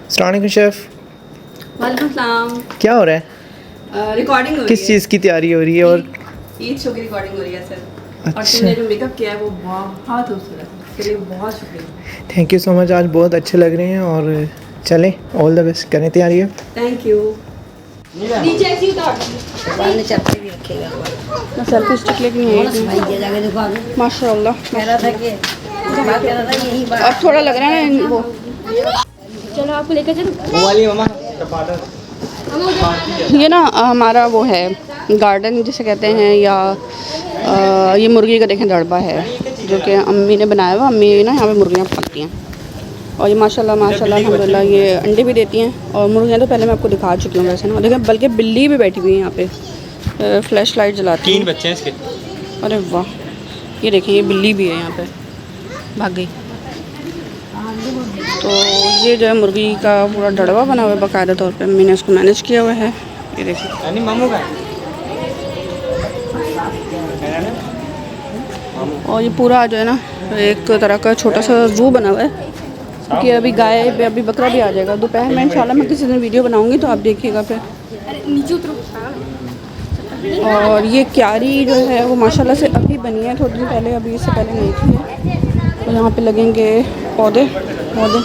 अस्सलाम वालेकुम शेफ़। वालेकुम सलाम। क्या हो रहा है? रिकॉर्डिंग हो रही है। किस चीज़ की तैयारी हो रही है? और ईद शो की रिकॉर्डिंग हो रही है सर। और अच्छा, तुमने जो मेकअप किया है वो बहुत खूबसूरत है, इसके लिए बहुत शुक्रिया। Thank you so much. आज बहुत अच्छे लग रहे हैं और चलें, ऑल द बेस्ट, करें तैयारी अब। Thank you. नीचे ऐसी उतार ने चपटे भी रखेगा मैं सेल्फी स्टिक लेके नहीं कौन सफाई दिया जाके देखो आगे माशाल्लाह। कह रहा था कि बात कह रहा था यही बात अब थोड़ा लग रहा है ना वो। चलो आपको लेकर चलो। वाली मम्मा ये ना हमारा वो है गार्डन जिसे कहते हैं, या ये मुर्गी का देखें दड़बा है जो कि अम्मी ने बनाया हुआ। अम्मी ना यहाँ पे मुर्गियाँ पालती हैं और ये माशाल्लाह माशाल्लाह अल्हम्दुलिल्लाह ये अंडे भी देती हैं। और मुर्गियाँ तो पहले मैं आपको दिखा चुकी हूँ वैसे ना, देखें बल्कि बिल्ली भी बैठी हुई है यहाँ पे। फ्लैश लाइट जलाती है। 3 बच्चे हैं इसके। अरे वाह, ये देखें ये बिल्ली भी है यहाँ पे, भाग गई। तो ये जो है मुर्गी का पूरा डड़वा बना हुआ है बाकायदा तौर पे, मैंने इसको मैनेज किया हुआ है। ये देखिए मामू का और ये पूरा जो है ना एक तरह का छोटा सा ज़ू बना हुआ है, क्योंकि अभी गाय अभी बकरा भी आ जाएगा दोपहर में इंशाल्लाह। मैं किसी दिन वीडियो बनाऊंगी तो आप देखिएगा फिर। और ये क्यारी जो है वो माशाल्लाह से अभी बनी है, थोड़ी दिन पहले, अभी इससे पहले नहीं थी है। तो यहाँ पे लगेंगे पौधे पौधे।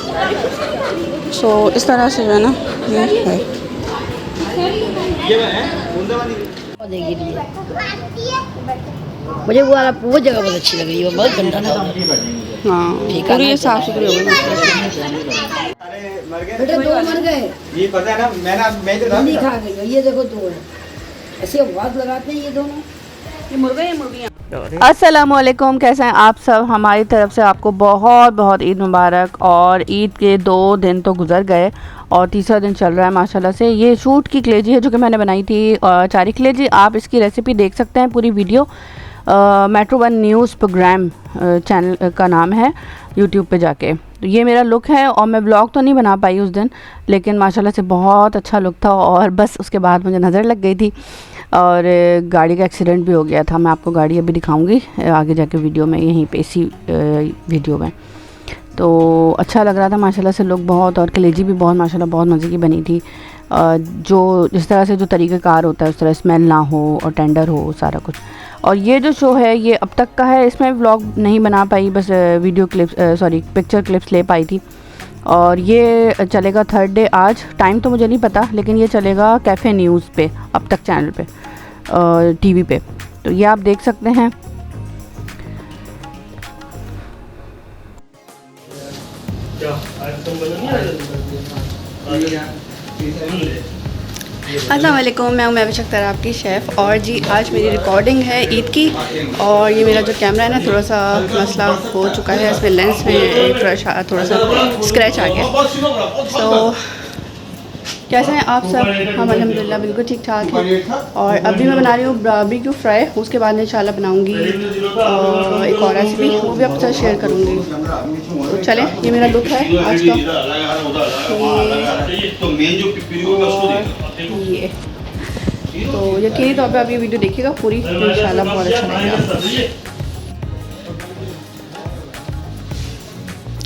सो इस तरह से जो है ना ये है। देगी लिए मुझे वो वाला वो जगह बहुत अच्छी लग रही है, बहुत गंदा था। हाँ पूरी ये साफ़ सुथरी हो गई। बेटे दो मर गए, ये पता है ना, मैं तो नहीं खा गई। ये देखो दो है, ऐसे आवाज लगाते हैं ये दोनों। ये मुर्गा ये मुर्गियाँ। अस्सलामुअलैकुम, कैसे हैं आप सब? हमारी तरफ से आपको बहुत बहुत ईद मुबारक। और ईद के 2 दिन तो गुजर गए और तीसरा दिन चल रहा है माशाल्लाह से। ये शूट की कलेजी है जो कि मैंने बनाई थी, चारी कलेजी। आप इसकी रेसिपी देख सकते हैं पूरी video, metro 1 news program channel का नाम है, यूट्यूब पे जाके। तो ये मेरा लुक है और मैं ब्लॉग तो नहीं बना पाई उस दिन, लेकिन माशाल्लाह से बहुत अच्छा लुक था। और बस उसके बाद मुझे नज़र लग गई थी और गाड़ी का एक्सीडेंट भी हो गया था। मैं आपको गाड़ी अभी दिखाऊंगी आगे जाके वीडियो में, यहीं पे इसी वीडियो में। तो अच्छा लग रहा था माशाल्लाह से लुक बहुत, और कलेजी भी बहुत माशाल्लाह बहुत मज़े की बनी थी। जो जिस तरह से जो तरीक़ाकार होता है उस तरह स्मेल ना हो और टेंडर हो सारा कुछ। और ये जो शो है ये अब तक का है, इसमें व्लॉग नहीं बना पाई, बस वीडियो क्लिप्स पिक्चर क्लिप्स ले पाई थी। और ये चलेगा 3rd डे आज, टाइम तो मुझे नहीं पता, लेकिन ये चलेगा कैफ़े न्यूज़ पे अब तक चैनल पे, टीवी पे। तो ये आप देख सकते हैं। अस्सलाम वालेकुम, मैं उम्मीद अख्तर आपकी शेफ़। और जी आज मेरी रिकॉर्डिंग है ईद की, और ये मेरा जो कैमरा है ना थोड़ा सा मसला हो चुका है, इसमें लेंस में थोड़ा सा स्क्रैच आ गया। सो कैसे हैं आप सब? हम अल्हम्दुलिल्लाह बिल्कुल ठीक ठाक हैं। और अभी मैं बना रही हूँ बारबेक्यू फ्राई, उसके बाद इंशाल्लाह बनाऊँगी एक और रेसिपी, वो भी आपके साथ शेयर करूँगी। तो चलें, ये मेरा लुक है आज का। ये तो यकीनी तौर पे आप ये वीडियो देखिएगा पूरी, तो इंशाल्लाह बहुत अच्छा लगेगा।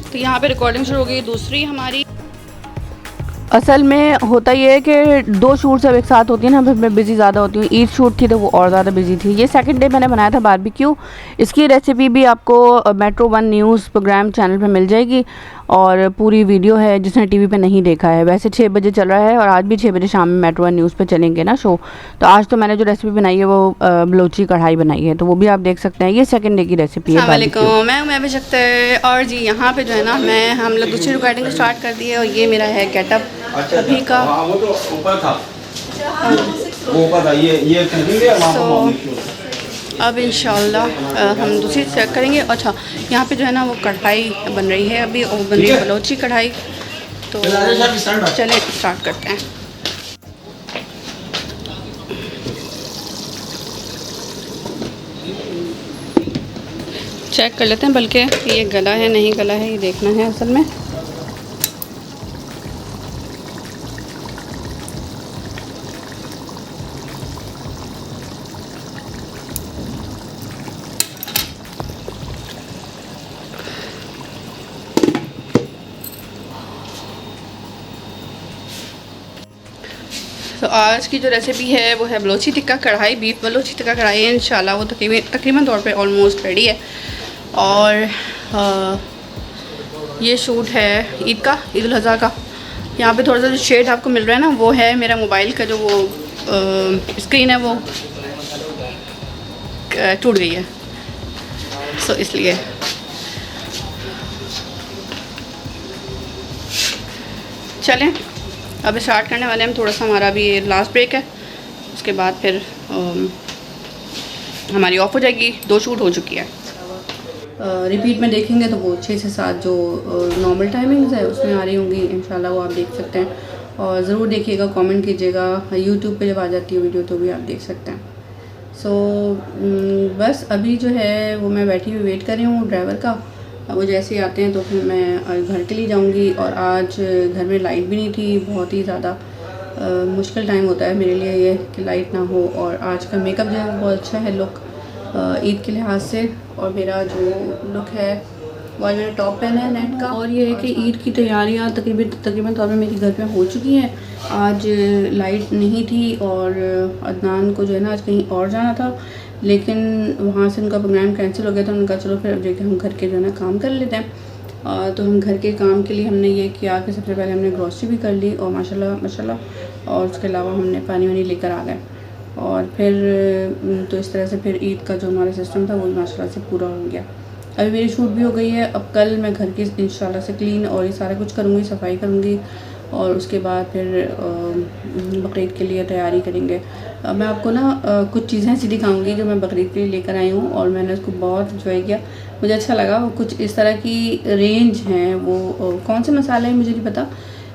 तो यहाँ पे रिकॉर्डिंग शुरू हो गई दूसरी हमारी। असल में होता ये है कि 2 शूट सब एक साथ होती है ना, मैं बिज़ी ज़्यादा होती हूँ। ईद शूट थी तो वो और ज़्यादा बिज़ी थी। ये 2nd डे मैंने बनाया था बारबेक्यू। इसकी रेसिपी भी आपको मेट्रो 1 न्यूज़ प्रोग्राम चैनल पे मिल जाएगी, और पूरी वीडियो है जिसने टीवी पे नहीं देखा है। वैसे 6 बजे चल रहा है और आज भी 6 बजे शाम में मेट्रो 1 न्यूज़ पे चलेंगे ना शो। तो आज तो मैंने जो रेसिपी बनाई है वो बलोची कढ़ाई बनाई है, तो वो भी आप देख सकते हैं। ये 2nd डे की रेसिपी है। मैं उम्मीद अख्तर, और जी यहाँ पे जो है ना हम लोग दूसरी रिकॉर्डिंग स्टार्ट कर दी है। और ये मेरा है गेटअप अभी का। वो तो ऊपर था, वो ऊपर था, ये करेंगे वहाँ पे। अब इंशाल्लाह हम दूसरी चेक करेंगे। अच्छा यहाँ पे जो है ना वो कढ़ाई बन रही है अभी, और बन रही है बलोची कढ़ाई। तो चलें स्टार्ट करते हैं। चेक कर लेते हैं, बल्कि ये गला है नहीं गला है ये देखना है असल में। तो आज की जो रेसिपी है वो है बलोची टिक्का कढ़ाई, बीफ बलोची टिक्का कढ़ाई है। इंशाल्लाह वो तकरीबन तौर पे ऑलमोस्ट रेडी है। और ये शूट है ईद का, ईद उल अज़हा का। यहाँ पे थोड़ा सा जो शेड आपको मिल रहा है ना, वो है मेरा मोबाइल का जो वो स्क्रीन है, वो टूट गई है, सो इसलिए। चलें अब स्टार्ट करने वाले हैं हम। थोड़ा सा हमारा अभी लास्ट ब्रेक है, उसके बाद फिर हमारी ऑफ हो जाएगी। 2 शूट हो चुकी है। रिपीट में देखेंगे तो वो 6 से 7 जो नॉर्मल टाइमिंग्स है उसमें आ रही होंगी इंशाल्लाह, वो आप देख सकते हैं। और ज़रूर देखिएगा, कमेंट कीजिएगा। यूट्यूब पे जब आ जाती है वीडियो तो भी आप देख सकते हैं। सो बस अभी जो है वो मैं बैठी हुई वेट कर रही हूँ ड्राइवर का। वो जैसे ही आते हैं तो फिर मैं घर के लिए जाऊँगी। और आज घर में लाइट भी नहीं थी, बहुत ही ज़्यादा मुश्किल टाइम होता है मेरे लिए ये कि लाइट ना हो। और आज का मेकअप जो है वो बहुत अच्छा है लुक ईद के लिहाज से। और मेरा जो लुक है वो मैंने टॉप पहना है नेट का। और ये है कि ईद की तैयारियां तकरीबन तौर पे मेरे घर पे हो चुकी हैं। आज लाइट नहीं थी और अदनान को जो है ना आज कहीं और जाना था, लेकिन वहाँ से उनका प्रोग्राम कैंसिल हो गया था। उनका चलो फिर अब देखिए हम घर के जो है ना काम कर लेते हैं। तो हम घर के काम के लिए हमने ये किया कि सबसे पहले हमने ग्रॉसरी भी कर ली और माशाल्लाह। और उसके अलावा हमने पानी वानी लेकर आ गए। और फिर तो इस तरह से फिर ईद का जो हमारा सिस्टम था वो माशाल्लाह से पूरा हो गया। अभी मेरी शूट भी हो गई है। अब कल मैं घर की इंशाल्लाह से क्लीन और ये सारा कुछ करूँगी, सफाई करूँगी। और उसके बाद फिर बकरीद के लिए तैयारी करेंगे। मैं आपको ना कुछ चीज़ें ऐसी दिखाऊंगी जो मैं बकरीद के लिए लेकर आई हूँ और मैंने उसको बहुत इंजॉय किया, मुझे अच्छा लगा। वो कुछ इस तरह की रेंज हैं, वो कौन से मसाले हैं मुझे नहीं पता,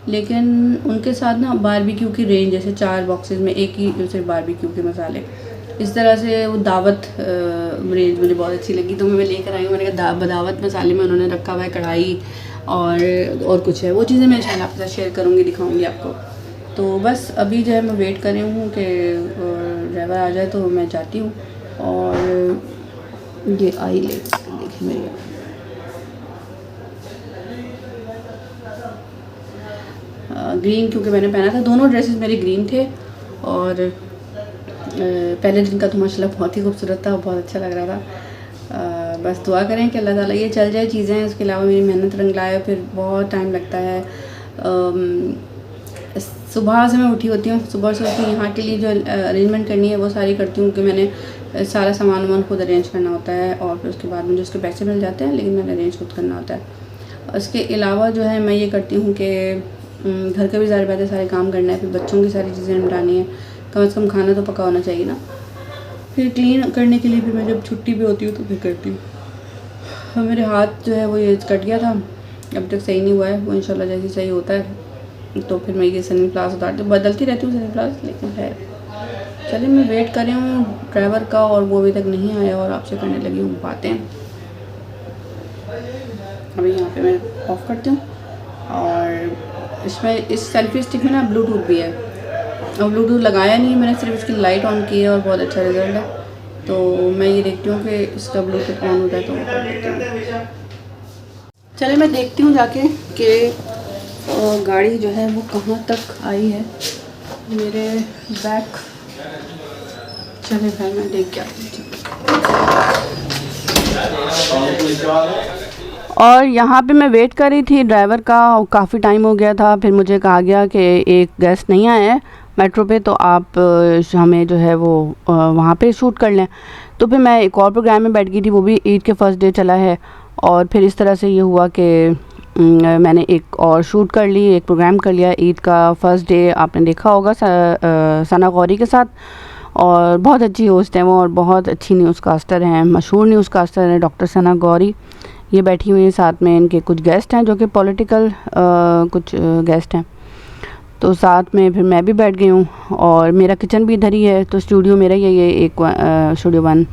लेकिन उनके साथ ना बारबेक्यू की रेंज, जैसे 4 बॉक्सेस में एक ही सिर्फ बारबेक्यू के मसाले, इस तरह से वो दावत रेंज मुझे बहुत अच्छी लगी तो मैं लेकर आई हूँ। मैंने कहा दावत मसाले में उन्होंने रखा हुआ है कढ़ाई और कुछ है, वो चीज़ें मैं इंशाल्लाह आपके साथ शेयर करूँगी, दिखाऊँगी आपको। तो बस अभी जो है मैं वेट कर रही हूँ कि ड्राइवर आ जाए तो मैं जाती हूँ। और ये आई ले देखिए मेरी ग्रीन, क्योंकि मैंने पहना था, दोनों ड्रेसेस मेरे ग्रीन थे। और पहले दिन का तो माशाल्लाह बहुत ही खूबसूरत था, बहुत अच्छा लग रहा था। बस दुआ करें कि अल्लाह ताला ये चल जाए चीज़ें। उसके अलावा मेरी मेहनत रंग लाए, फिर बहुत टाइम लगता है। सुबह से मैं उठी होती हूँ, सुबह से उठी यहाँ के लिए जो अरेंजमेंट करनी है वो सारी करती हूँ कि मैंने सारा सामान वामान खुद अरेंज करना होता है। और फिर उसके बाद मुझे उसके पैसे मिल जाते हैं, लेकिन मैंने अरेंज खुद करना होता है। उसके अलावा जो है मैं ये करती हूँ कि घर का भी ज़ाहिर बात है सारे काम करना है, फिर बच्चों की सारी चीज़ें निपटानी है, कम से कम खाना तो पका होना चाहिए ना। फिर क्लीन करने के लिए भी मैं जब छुट्टी भी होती हूँ तो फिर करती हूँ। मेरे हाथ जो है वो ये कट गया था, अब तक सही नहीं हुआ है, वो इंशाल्लाह जैसे सही होता है तो फिर मैं ये सनी प्लास उतारती हूँ, बदलती रहती हूँ सनी प्लास। लेकिन है चलिए मैं वेट कर रही हूँ ड्राइवर का और वो अभी तक नहीं आया और आपसे करने लगी हूँ बातें। अभी यहाँ पे मैं ऑफ़ करती हूँ। और इसमें इस सेल्फी स्टिक में ना ब्लूटूथ भी है, और ब्लूटूथ लगाया नहीं मैंने, सिर्फ इसकी लाइट ऑन की है और बहुत अच्छा रिज़ल्ट है। तो मैं ये देखती हूँ कि इसका ब्लूटूथ ऑन होता है तो वो कर लेती हूँ। चलिए मैं देखती हूँ जाके कि गाड़ी जो है वो कहाँ तक आई है मेरे बैक। चले भाई मैं देख के आती हूँ। और यहाँ पे मैं वेट कर रही थी ड्राइवर का, काफ़ी टाइम हो गया था। फिर मुझे कहा गया कि एक गेस्ट नहीं आया है मेट्रो पे, तो आप हमें जो है वो वहाँ पे शूट कर लें। तो फिर मैं एक और प्रोग्राम में बैठ गई थी, वो भी ईद के फर्स्ट डे चला है। और फिर इस तरह से ये हुआ कि मैंने एक और शूट कर ली, एक प्रोग्राम कर लिया ईद का फर्स्ट डे। आपने देखा होगा सना गौरी के साथ, और बहुत अच्छी होस्ट हैं वो और बहुत अच्छी न्यूज़ कास्टर हैं, मशहूर न्यूज़ कास्टर हैं डॉक्टर सना गौरी। ये बैठी हुई हैं, साथ में इनके कुछ गेस्ट हैं जो कि पॉलिटिकल कुछ गेस्ट हैं। तो साथ में फिर मैं भी बैठ गई हूँ और मेरा किचन भी इधर ही है, तो स्टूडियो मेरा ही है ये एक स्टूडियो 1,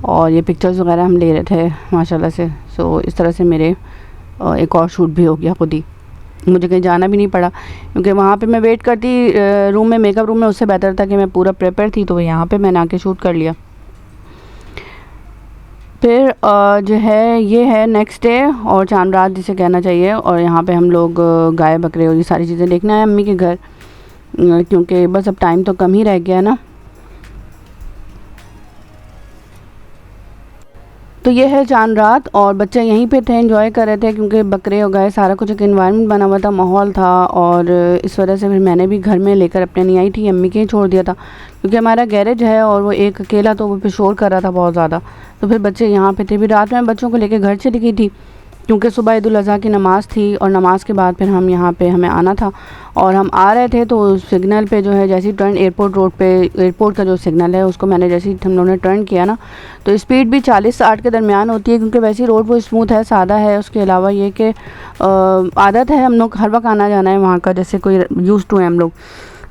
और ये पिक्चर्स वगैरह हम ले रहे थे माशाल्लाह से। सो इस तरह से मेरे एक और शूट भी हो गया खुद ही, मुझे कहीं जाना भी नहीं पड़ा, क्योंकि वहाँ पे मैं वेट करती रूम में, मेकअप रूम में, उससे बेहतर था कि मैं पूरा प्रिपेयर थी तो यहाँ पे मैंने आके शूट कर लिया। फिर जो है ये है नेक्स्ट डे और चांद रात जिसे कहना चाहिए, और यहाँ पे हम लोग गाय बकरे और ये सारी चीज़ें देखने आए अम्मी के घर। क्योंकि बस अब टाइम तो कम ही रह गया है ना। तो ये है चांद रात और बच्चे यहीं पे थे, एंजॉय कर रहे थे क्योंकि बकरे हो गए, सारा कुछ एक इन्वायरमेंट बना हुआ था, माहौल था। और इस वजह से फिर मैंने भी घर में लेकर अपने नहीं आई थी, अम्मी के ही छोड़ दिया था क्योंकि हमारा गैरेज है और वो एक अकेला तो वो फिर शोर कर रहा था बहुत ज़्यादा। तो फिर बच्चे यहाँ पे थे। फिर रात में बच्चों को लेकर घर चली गई थी क्योंकि सुबह ईद उल अज़हा की नमाज़ थी और नमाज़ के बाद फिर हम यहाँ पे हमें आना था। और हम आ रहे थे तो सिग्नल पे जो है जैसे ही टर्न एयरपोर्ट रोड पे, एयरपोर्ट का जो सिग्नल है उसको मैंने जैसे ही हम लोगों ने टर्न किया ना, तो स्पीड भी 40-60 के दरमियान होती है क्योंकि वैसे ही रोड वो स्मूथ है, सादा है। उसके अलावा ये कि आदत है हम लोग हर वक्त आना जाना है वहाँ का, जैसे कोई यूज़ टू है हम लोग।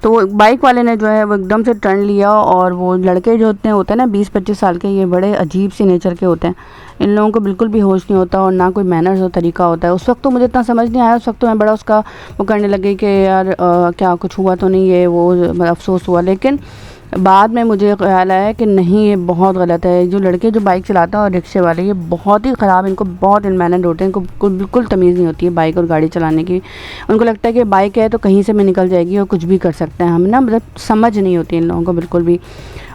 तो बाइक वाले ने जो है वो एकदम से टर्न लिया और वो लड़के जो होते हैं ना 20-25 साल के, ये बड़े अजीब सी नेचर के होते हैं। इन लोगों को बिल्कुल भी होश नहीं होता और ना कोई मैनर्स और तरीका होता है। उस वक्त तो मुझे इतना समझ नहीं आया, उस वक्त तो मैं बड़ा उसका वो करने लगी कि यार क्या कुछ हुआ तो नहीं है, वो अफसोस हुआ। लेकिन बाद में मुझे ख्याल आया कि नहीं, ये बहुत गलत है। जो लड़के जो बाइक चलाता है और रिक्शे वाले, ये बहुत ही ख़राब, इनको बहुत इनमैनर्ड होते हैं, इनको बिल्कुल तमीज़ नहीं होती है बाइक और गाड़ी चलाने की। उनको लगता है कि बाइक है तो कहीं से भी निकल जाएगी और कुछ भी कर सकते हैं हम ना, मतलब समझ नहीं होती इन लोगों को बिल्कुल भी।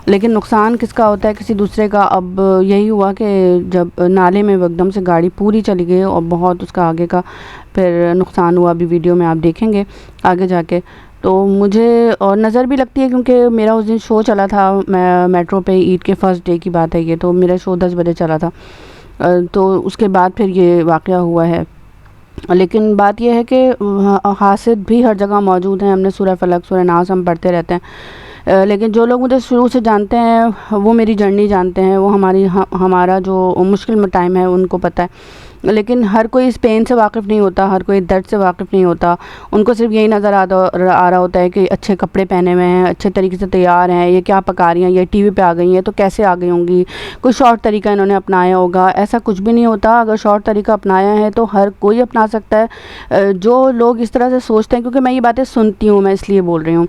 लेकिन नुकसान किसका होता है, किसी दूसरे का। अब यही हुआ कि जब नाले में वो एकदम से गाड़ी पूरी चली गई और बहुत उसका आगे का फिर नुकसान हुआ। अभी वीडियो में आप देखेंगे आगे जाके। तो मुझे और नज़र भी लगती है क्योंकि मेरा उस दिन शो चला था, मैं मेट्रो पे, ईद के फर्स्ट डे की बात है ये, तो मेरा शो 10 बजे चला था। तो उसके बाद फिर ये वाक़या हुआ है। लेकिन बात यह है कि हासिद भी हर जगह मौजूद हैं। हमने सूरह फलक, सूरह नास हम पढ़ते रहते हैं। लेकिन जो लोग मुझे शुरू से जानते हैं वो मेरी जर्नी जानते हैं, वो हमारा जो मुश्किल में टाइम है उनको पता है। लेकिन हर कोई इस पेन से वाकिफ़ नहीं होता, हर कोई दर्द से वाकिफ़ नहीं होता। उनको सिर्फ यही नज़र आ रहा होता है कि अच्छे कपड़े पहने हुए हैं, अच्छे तरीके से तैयार हैं, ये क्या पका रही हैं, ये टीवी पे आ गई हैं तो कैसे आ गई होंगी, कोई शॉर्ट तरीका इन्होंने अपनाया होगा। ऐसा कुछ भी नहीं होता। अगर शॉर्ट तरीका अपनाया है तो हर कोई अपना सकता है। जो लोग इस तरह से सोचते हैं, क्योंकि मैं ये बातें सुनती हूँ, मैं इसलिए बोल रही हूँ,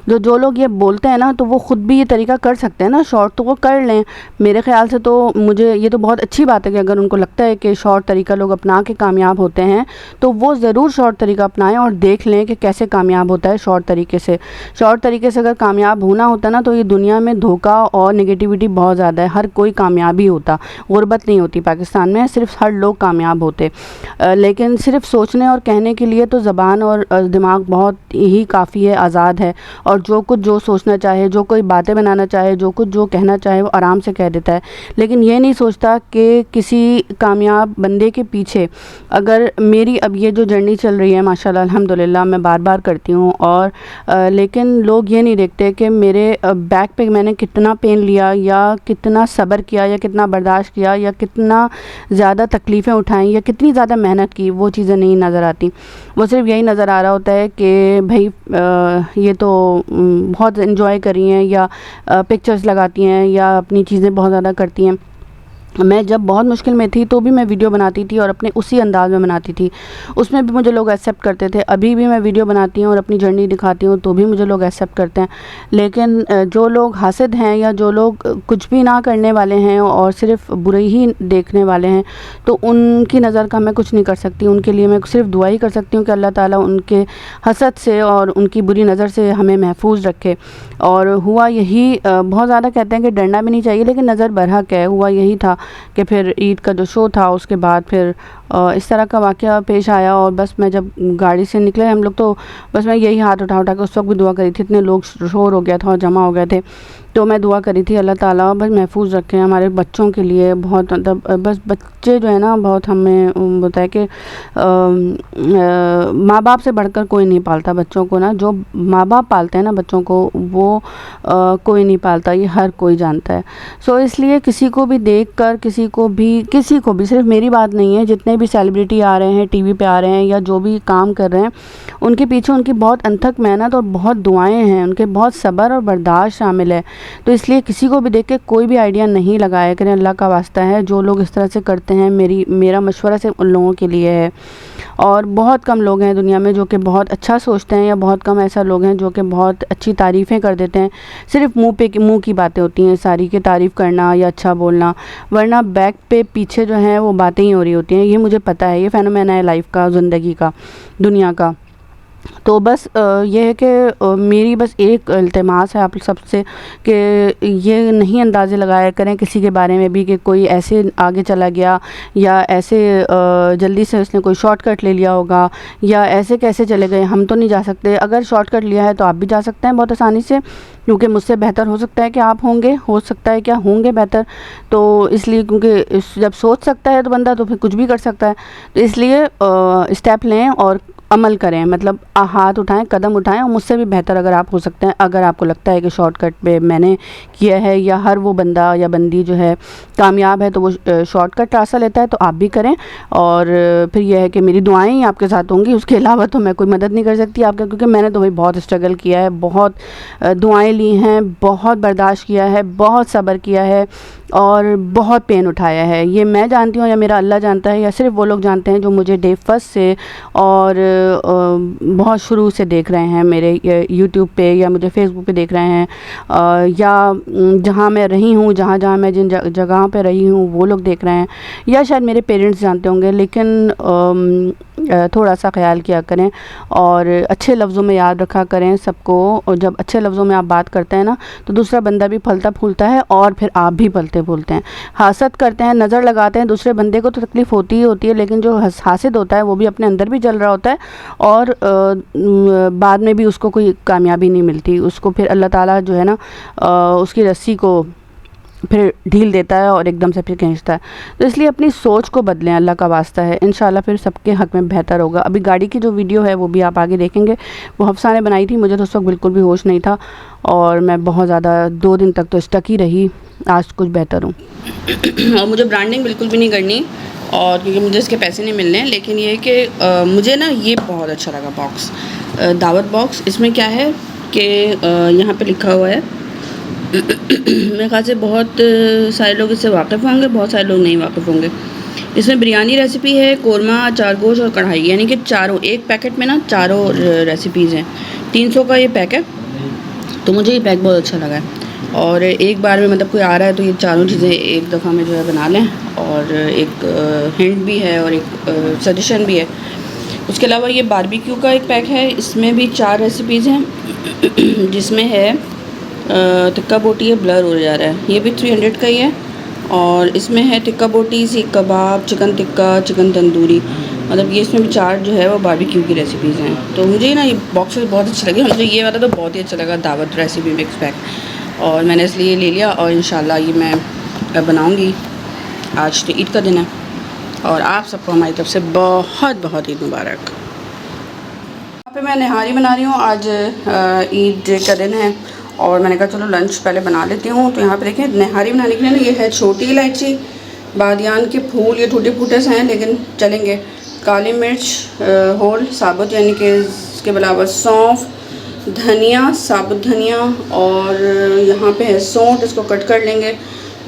जो लोग ये बोलते हैं ना तो वो ख़ुद भी ये तरीका कर सकते हैं ना, शॉर्ट तो वो कर लें। मेरे ख़्याल से तो मुझे ये तो बहुत अच्छी बात है कि अगर उनको लगता है कि शॉर्ट तरीका लोग अपना के कामयाब होते हैं तो वो ज़रूर शॉर्ट तरीका अपनाएं और देख लें कि कैसे कामयाब होता है शॉर्ट तरीके से। शॉर्ट तरीके से अगर कामयाब होना होता ना तो ये दुनिया में धोखा और नेगेटिविटी बहुत ज़्यादा है। हर कोई कामयाब ही होता, गुर्बत नहीं होती पाकिस्तान में, सिर्फ हर लोग कामयाब होते। लेकिन सिर्फ सोचने और कहने के लिए तो ज़बान और दिमाग बहुत ही काफ़ी है, आज़ाद है। और जो कुछ जो सोचना चाहे, जो कोई बातें बनाना चाहे, जो कुछ जो कहना चाहे वो आराम से कह देता है। लेकिन ये नहीं सोचता कि किसी कामयाब बंदे के पीछे अगर मेरी अब ये जो जर्नी चल रही है माशाल्लाह अल्हम्दुलिल्लाह, मैं बार बार करती हूँ और लेकिन लोग ये नहीं देखते कि मेरे बैक पे मैंने कितना पेन लिया या कितना सब्र किया या कितना बर्दाश्त किया या कितना ज़्यादा तकलीफ़ें उठाई या कितनी ज़्यादा मेहनत की। वो चीज़ें नहीं नज़र आती। वो सिर्फ यही नज़र आ रहा होता है कि भाई ये तो बहुत इन्जॉय कर रही हैं या पिक्चर्स लगाती हैं या अपनी चीज़ें बहुत ज़्यादा करती हैं। मैं जब बहुत मुश्किल में थी तो भी मैं वीडियो बनाती थी और अपने उसी अंदाज़ में बनाती थी, उसमें भी मुझे लोग एक्सेप्ट करते थे। अभी भी मैं वीडियो बनाती हूँ और अपनी जर्नी दिखाती हूँ तो भी मुझे लोग एक्सेप्ट करते हैं। लेकिन जो लोग हासिद हैं या जो लोग कुछ भी ना करने वाले हैं और सिर्फ बुराई ही देखने वाले हैं तो उनकी नज़र का मैं कुछ नहीं कर सकती। उनके लिए मैं सिर्फ दुआ ही कर सकती हूँ कि अल्लाह ताला उनके हसद से और उनकी बुरी नज़र से हमें महफूज रखे। और हुआ यही, बहुत ज़्यादा कहते हैं कि डरना भी नहीं चाहिए लेकिन नज़र बरहक है, हुआ यही था कि फिर ईद का जो शो था उसके बाद फिर इस तरह का वाक़या पेश आया। और बस मैं जब गाड़ी से निकले हम लोग तो बस मैं यही हाथ उठा के उस वक्त भी दुआ करी थी। इतने लोग शोर हो गया था और जमा हो गए थे तो मैं दुआ करी थी अल्लाह ताला बस महफूज रखें हमारे बच्चों के लिए। बहुत मतलब बस बच्चे जो है ना बहुत हमें बताए कि माँ बाप से बढ़कर कोई नहीं पालता बच्चों को ना। जो माँ बाप पालते हैं ना बच्चों को वो कोई नहीं पालता, ये हर कोई जानता है। सो इसलिए किसी को भी देखकर किसी को भी सिर्फ मेरी बात नहीं है, जितने भी सेलिब्रिटी आ रहे हैं टीवी पे आ रहे हैं या जो भी काम कर रहे हैं उनके पीछे उनकी बहुत अनथक मेहनत और बहुत दुआएं हैं, उनके बहुत सब्र और बर्दाश्त शामिल है। तो इसलिए किसी को भी देख के कोई भी आइडिया नहीं लगाया करें, अल्लाह का वास्ता है। जो लोग इस तरह से करते हैं मेरा मशवरा सिर्फ उन लोगों के लिए है। और बहुत कम लोग हैं दुनिया में जो कि बहुत अच्छा सोचते हैं या बहुत कम ऐसा लोग हैं जो कि बहुत अच्छी तारीफ़ें कर देते हैं। सिर्फ मुंह की बातें होती हैं सारी, की तारीफ़ करना या अच्छा बोलना, वरना बैक पे पीछे जो है वो बातें ही हो रही होती हैं। ये मुझे पता है, ये फ़ेनोमेना है लाइफ का, ज़िंदगी का, दुनिया का। तो बस ये है कि मेरी बस एक इल्तिमास है आप सबसे कि ये नहीं अंदाज़े लगाया करें किसी के बारे में भी कि कोई ऐसे आगे चला गया या ऐसे जल्दी से उसने कोई शॉर्टकट ले लिया होगा या ऐसे कैसे चले गए, हम तो नहीं जा सकते। अगर शॉर्टकट लिया है तो आप भी जा सकते हैं बहुत आसानी से, क्योंकि मुझसे बेहतर हो सकता है कि आप होंगे, हो सकता है क्या होंगे बेहतर। तो इसलिए क्योंकि जब सोच सकता है तो बंदा तो फिर कुछ भी कर सकता है, तो इसलिए स्टेप लें और अमल करें, मतलब हाथ उठाएं, कदम उठाएं, और मुझसे भी बेहतर अगर आप हो सकते हैं। अगर आपको लगता है कि शॉर्टकट पे मैंने किया है या हर वो बंदा या बंदी जो है कामयाब है तो वो शॉर्टकट रास्ता लेता है, तो आप भी करें। और फिर यह है कि मेरी दुआएं ही आपके साथ होंगी, उसके अलावा तो मैं कोई मदद नहीं कर सकती आपका, क्योंकि मैंने तो भाई बहुत स्ट्रगल किया है, बहुत दुआएं ली हैं, बहुत बर्दाश्त किया है, बहुत सब्र किया है और बहुत पेन उठाया है। ये मैं जानती हूँ या मेरा अल्लाह जानता है या सिर्फ वो लोग जानते हैं जो मुझे डे फर्स्ट से और बहुत शुरू से देख रहे हैं मेरे यूट्यूब पे या मुझे फेसबुक पे देख रहे हैं, या जहाँ मैं रही हूँ, जहाँ मैं जिन जगहों पे रही हूँ वो लोग देख रहे हैं, या शायद मेरे पेरेंट्स जानते होंगे। लेकिन थोड़ा सा ख्याल किया करें और अच्छे लफ्ज़ों में याद रखा करें सबको। और जब अच्छे लफ्ज़ों में आप बात करते हैं ना तो दूसरा बंदा भी फलता फूलता है और फिर आप भी फलते फूलते हैं। हासद करते हैं, नज़र लगाते हैं दूसरे बंदे को तो तकलीफ़ होती ही होती है, लेकिन जो हासिद होता है वो भी अपने अंदर भी जल रहा होता है और बाद में भी उसको कोई कामयाबी नहीं मिलती, उसको फिर अल्लाह ताला जो है ना उसकी रस्सी को फिर ढील देता है और एकदम से फिर खींचता है। तो इसलिए अपनी सोच को बदलें, अल्लाह का वास्ता है, इंशाल्लाह फिर सबके हक़ में बेहतर होगा। अभी गाड़ी की जो वीडियो है वो भी आप आगे देखेंगे, वो हफ्सा ने बनाई थी, मुझे तो उस वक्त बिल्कुल भी होश नहीं था और मैं बहुत ज़्यादा 2 दिन तक तो स्टक ही रही। आज कुछ बेहतर हूँ और मुझे ब्रांडिंग बिल्कुल भी नहीं करनी और क्योंकि मुझे इसके पैसे नहीं मिलने, लेकिन ये है कि मुझे ना ये बहुत अच्छा लगा बॉक्स, दावत बॉक्स। इसमें क्या है कि यहाँ पे लिखा हुआ है, मेरे ख्याल से बहुत सारे लोग इससे वाकिफ़ होंगे, बहुत सारे लोग नहीं वाकिफ़ होंगे। इसमें बिरयानी रेसिपी है, कोरमा, अचार गोश्त और कढ़ाई, यानी कि चारों एक पैकेट में ना चारों रेसिपीज़ हैं। 300 का ये पैक है, तो मुझे ये पैक बहुत अच्छा लगा है। और एक बार में मतलब कोई आ रहा है तो ये चारों चीज़ें एक दफ़ा में जो है बना लें, और एक हिंट भी है और एक सजेशन भी है। उसके अलावा ये बारबेक्यू का एक पैक है, इसमें भी 4 रेसिपीज़ हैं, जिसमें है टिक्का बोटी है, ब्लर हो जा रहा है, ये भी 300 का ही है। और इसमें है टिक्का बोटी, सीख कबाब, चिकन टिक्का, चिकन तंदूरी, मतलब ये इसमें भी 4 जो है वो बारबेक्यू की रेसिपीज़ हैं। तो मुझे ना ये बॉक्सेस बहुत अच्छे लगे, मुझे ये वाला तो बहुत ही अच्छा लगा, दावत रेसिपी मिक्स पैक, और मैंने इसलिए ले लिया और इंशाल्लाह ये मैं बनाऊँगी। आज तो ईद का दिन है और आप सबको हमारी तरफ से बहुत बहुत ईद मुबारक। यहाँ पे मैं निहारी बना रही हूँ, आज ईद का दिन है और मैंने कहा चलो लंच पहले बना लेती हूँ। तो यहाँ पे देखें निहारी बनाने के लिए ना ये है छोटी इलायची, बादियान के फूल, ये टूटे फूटे से हैं लेकिन चलेंगे, काली मिर्च होल साबुत, यानी कि इसके अलावा सौंफ, धनिया, साबुत धनिया, और यहाँ पे है सौंठ, इसको कट कर लेंगे,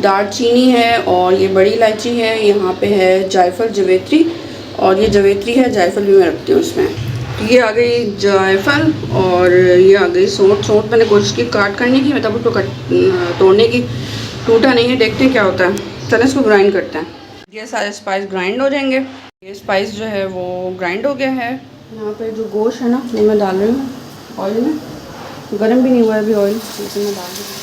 दालचीनी है और ये बड़ी इलायची है, यहाँ पे है जायफल, जवेत्री, और ये जवेत्री है, जायफल भी मैं रखती हूँ इसमें। ये आ गई जायफल और ये आ गई सौंठ। सौंठ मैंने कोशिश की काट करने की, मतलब उसको तोड़ने की, टूटा नहीं है, देखते हैं क्या होता है। चलें इसको ग्राइंड करते हैं। ये सारे स्पाइस ग्राइंड हो जाएंगे, ये स्पाइस जो है वो ग्राइंड हो गया है। यहाँ पे जो गोश्त है ना वो मैं डाल रही हूँ ऑयल में, गर्म भी नहीं हुआ है अभी ऑयल, इसमें मैं डाल रही हूँ।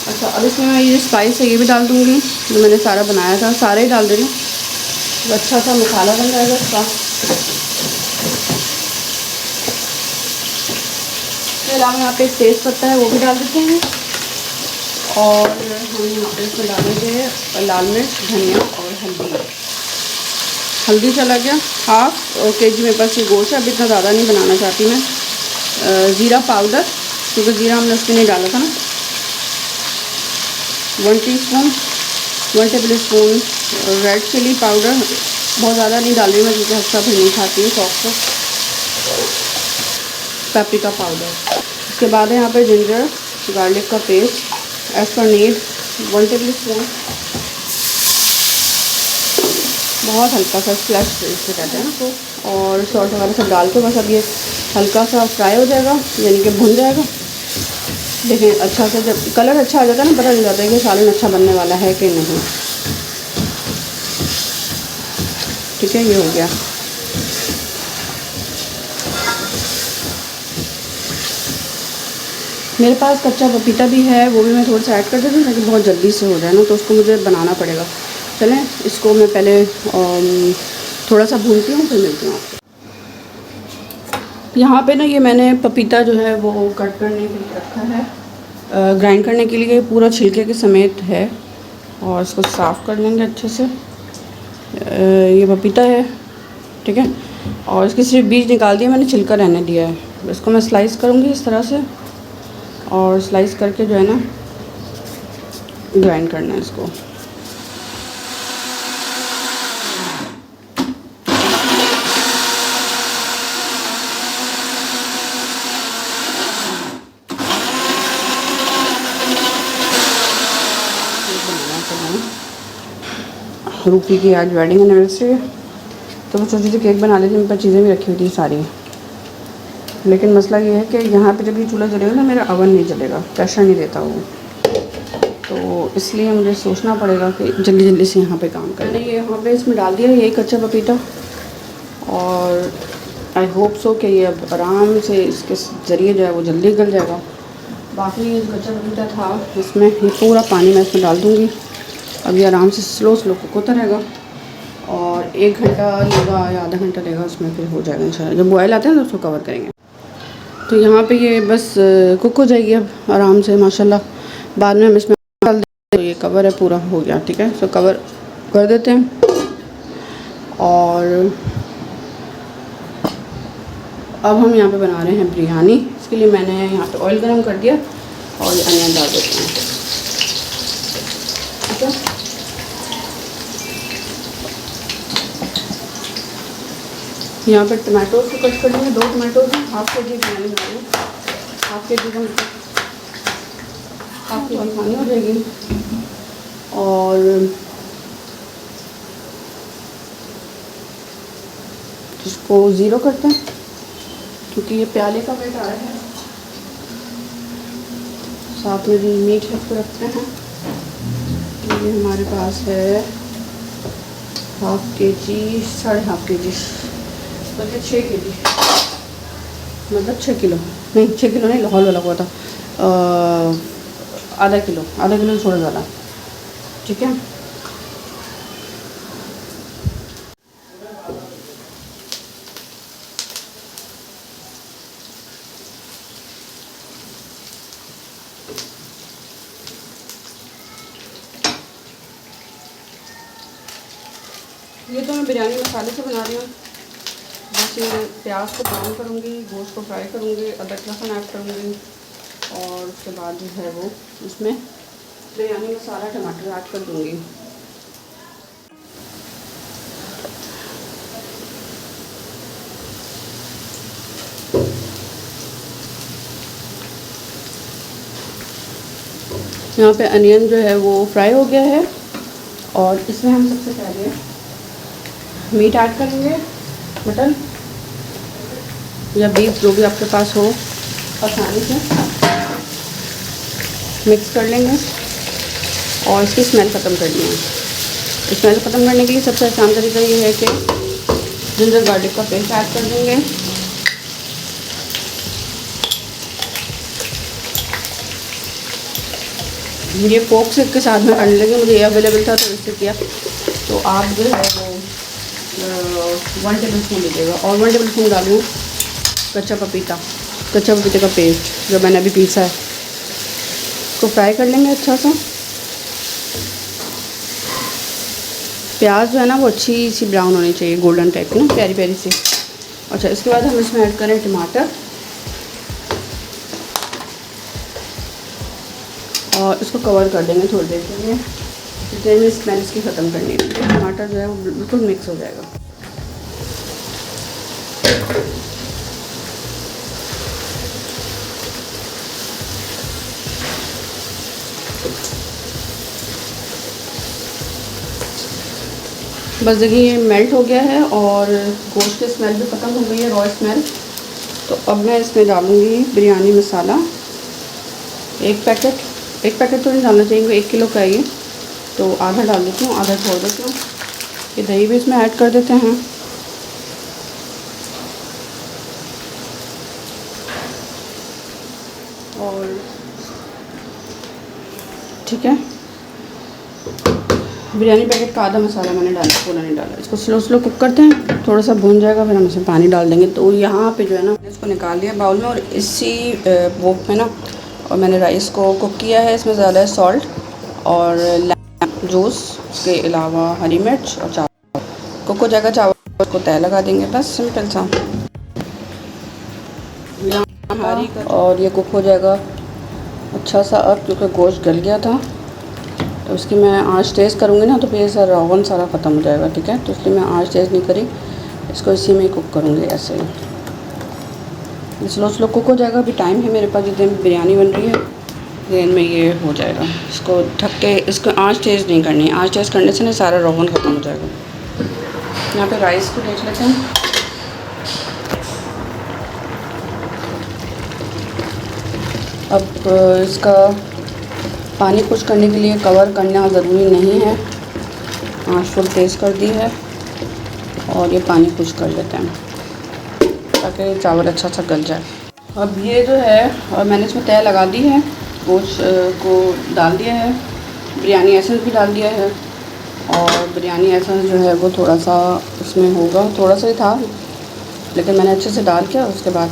अच्छा, अब इसमें मैं ये स्पाइस है ये भी डाल दूँगी जो मैंने सारा बनाया था, सारे ही डाल दे रही हूँ, तो अच्छा सा मसाला बन जाएगा इसका। इसके अलावा यहाँ पे तेज़ पत्ता है वो भी डाल देते हैं, और हम यहाँ पे इसमें डालेंगे लाल मिर्च, धनिया और हल्दी। हल्दी चला गया, हाफ केजी मेरे पास ये गोश्त है, अब इतना ज़्यादा नहीं बनाना चाहती मैं। ज़ीरा पाउडर, क्योंकि ज़ीरा हमने उसमें नहीं डाला था ना, 1 teaspoon, 1 tablespoon red chilli powder, बहुत ज़्यादा नहीं डाल रही मैं क्योंकि हफ्ता फिर नहीं खाती हूँ सॉफ्ट। पेपरिका पाउडर, इसके बाद है यहाँ पे जिंजर गार्लिक का paste as per need, 1 table spoon, बहुत हल्का सा स्प्लैश इससे कहते हैं ना तो, और सॉल्ट वगैरह सब डाल के बस अब ये हल्का सा फ्राई हो जाएगा, यानी कि भुन जाएगा। देखिए अच्छा सा जब कलर अच्छा आ जाता है ना, पता चल जाता है कि सालन अच्छा बनने वाला है कि नहीं। ठीक है, ये हो गया। मेरे पास कच्चा पपीता भी है, वो भी मैं थोड़ा सा ऐड कर देती हूँ ताकि बहुत जल्दी से हो जाए ना, तो उसको मुझे बनाना पड़ेगा। चलें इसको मैं पहले थोड़ा सा भूनती हूँ, फिर मिलती हूँ आपसे। यहाँ पे ना ये मैंने पपीता जो है वो कट करने के लिए रखा है, ग्राइंड करने के लिए पूरा छिलके के समेत है, और इसको साफ़ कर लेंगे अच्छे से। ये पपीता है, ठीक है, और इसके सिर्फ बीज निकाल दिया मैंने, छिलका रहने दिया है। इसको मैं स्लाइस करूँगी इस तरह से, और स्लाइस करके जो है ना ग्राइंड करना है इसको। रूपी की आज वेडिंग एनिवर्सरी है, तो मैं सोची थी केक बना लेती, मेरे पास चीज़ें भी रखी हुई थी सारी। लेकिन मसला ये है कि यहाँ पे जब ये चूल्हा जलेगा ना, मेरा अवन नहीं जलेगा, प्रेशर नहीं देता वो, तो इसलिए मुझे सोचना पड़ेगा कि जल्दी जल्दी से यहाँ पे काम करना। ये यहाँ पे इसमें डाल दिया यही कच्चा पपीता, और आई होप सो कि ये अब आराम से इसके ज़रिए जो है वो जल्दी गल जाएगा। बाकी ये कच्चा पपीता था इसमें, ये पूरा पानी मैं इसमें डाल दूँगी। अब ये आराम से स्लो कुक होता रहेगा, और 1 घंटा लेगा या आधा घंटा लेगा, उसमें फिर हो जाएगा इंशाल्लाह। जब बॉयल आते हैं तो उसको कवर करेंगे। तो यहाँ पे ये बस कुक हो जाएगी अब आराम से माशाल्लाह। बाद में हम इसमें डाल दें, तो ये कवर है पूरा हो गया, ठीक है। तो कवर कर देते हैं, और अब हम यहाँ पे बना रहे हैं बिरयानी। इसके लिए मैंने यहाँ पे ऑयल गरम कर दिया, और ये अनियन डाल देते हैं, ठीक है। यहाँ पे टमाटोज को कट कर लेंगे, 2 टमाटोज हैं, हाफ के जी बिरयानी बना रही हूँ, हाफ के जी खानी हो जाएगी। और इसको ज़ीरो करते हैं क्योंकि ये प्याले का वेट आ रहा है। साथ में भी मीट है इसको रखते हैं। ये हमारे पास है हाफ के जी, 1.5 kg, बल्कि 6 kg, मतलब 6 किलो नहीं, 6 किलो नहीं, लाहौल वाला हुआ था, आधा किलो थोड़ा ज़्यादा, ठीक है। ये तो मैं बिरयानी मसाले से बना रही हूँ। बस ये प्याज को ब्राउन करूँगी, गोश्त को फ्राई करूँगी, अदरक लहसुन ऐड करूँगी, और उसके बाद जो है वो उसमें बिरयानी मसाला टमाटर ऐड कर दूँगी। यहाँ पे अनियन जो है वो फ्राई हो गया है, और इसमें हम सबसे पहले मीट ऐड करेंगे, मटन या बीफ जो भी आपके पास हो, आसानी से मिक्स कर लेंगे, और इसकी स्मेल ख़त्म करनी है। स्मेल ख़त्म करने के लिए सबसे आसान तरीका ये है कि जिंजर गार्लिक का पेस्ट ऐड कर देंगे, ये फोक से के साथ में करने लगे, मुझे ये अवेलेबल था तो इससे किया। तो आप जो है वो 1 टेबलस्पून लीजिएगा, और 1 टेबलस्पून डालूँ कच्चा पपीते का पेस्ट जो मैंने अभी पीसा है। इसको फ्राई कर लेंगे अच्छा सा। प्याज जो है ना वो अच्छी सी ब्राउन होनी चाहिए, गोल्डन टाइप ना, प्यारी प्यारी सी। अच्छा, इसके बाद हम इसमें ऐड करें टमाटर, और इसको कवर कर देंगे थोड़ी देर के लिए, जितने में स्मेल इसकी ख़त्म करनी है। टमाटर जो है वो बिल्कुल मिक्स हो जाएगा। बस देखिए ये मेल्ट हो गया है, और गोश्त की स्मेल भी ख़त्म हो गई है, रॉ स्मेल। तो अब मैं इसमें डालूँगी बिरयानी मसाला, 1 पैकेट तो नहीं डालना चाहिए, 1 किलो का है ये, तो आधा डाल देती हूँ, आधा छोड़ देती हूँ। ये दही भी इसमें ऐड कर देते हैं, और ठीक है, बिरयानी पैकेट का आधा मसाला मैंने डाला, पूरा नहीं डाला। इसको स्लो स्लो कुक करते हैं, थोड़ा सा भून जाएगा, फिर हम इसमें पानी डाल देंगे। तो यहाँ पे जो है ना, इसको निकाल लिया बाउल में, और इसी वो में ना, और मैंने राइस को कुक किया है। इसमें ज़्यादा है सॉल्ट और लेमन जूस, उसके अलावा हरी मिर्च और चावल। कुक हो जाएगा चावल को तय लगा देंगे, बस सिंपल सा। और ये कुक हो जाएगा अच्छा सा अब, क्योंकि गोश्त गल गया था। तो उसकी मैं आँच तेज़ करूँगी ना, तो फिर सर रोगन सारा ख़त्म हो जाएगा, ठीक है। तो इसलिए मैं आँच तेज़ नहीं करी, इसको इसी में ही कुक करूँगी ऐसे ही। स्लो स्लो कुक हो जाएगा। अभी टाइम है मेरे पास, जितने बिरयानी बन रही है दिन में ये हो जाएगा। इसको ढक के, इसको आँच तेज़ नहीं करनी है, आँच तेज़ करने से ना सारा रोगन ख़त्म हो जाएगा। यहाँ पे राइस को देख लेते हैं। अब इसका पानी कुछ करने के लिए कवर करना ज़रूरी नहीं है, आँच फुल तेज़ कर दी है, और ये पानी कुछ कर लेते हैं ताकि चावल अच्छा सा गल जाए। अब ये जो है, और मैंने इसमें तय लगा दी है, गोश्त को डाल दिया है, बिरयानी एसेंस भी डाल दिया है। और बिरयानी एसेंस जो है वो थोड़ा सा इसमें होगा, थोड़ा सा ही था, लेकिन मैंने अच्छे से डाल किया। उसके बाद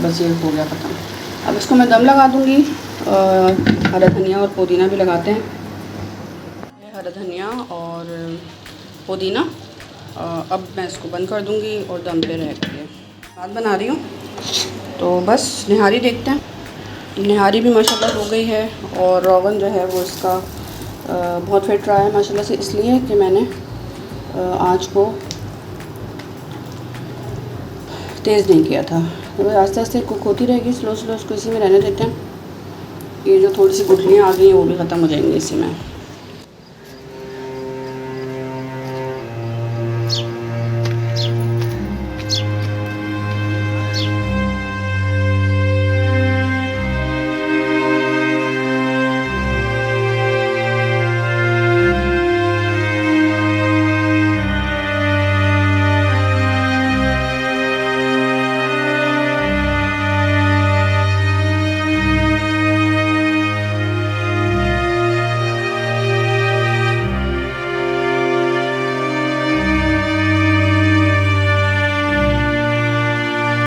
बस ये हो गया ख़त्म। अब इसको मैं दम लगा दूँगी। हरा धनिया और पुदीना भी लगाते हैं, हरा धनिया और पुदीना। अब मैं इसको बंद कर दूँगी और दम पे रहेगी। बात बना रही हूँ, तो बस निहारी देखते हैं। निहारी भी माशाल्लाह हो गई है, और रोगन जो है वो इसका बहुत फिट रहा है माशाल्लाह से, इसलिए कि मैंने आँच को तेज़ नहीं किया था। तो बस आस्ते आस्ते कुक होती रहेगी, स्लो स्लो इसको इसी में रहने देते हैं। ये जो थोड़ी सी गुठलियाँ आ गई हैं वो भी ख़त्म हो जाएंगी इसी में।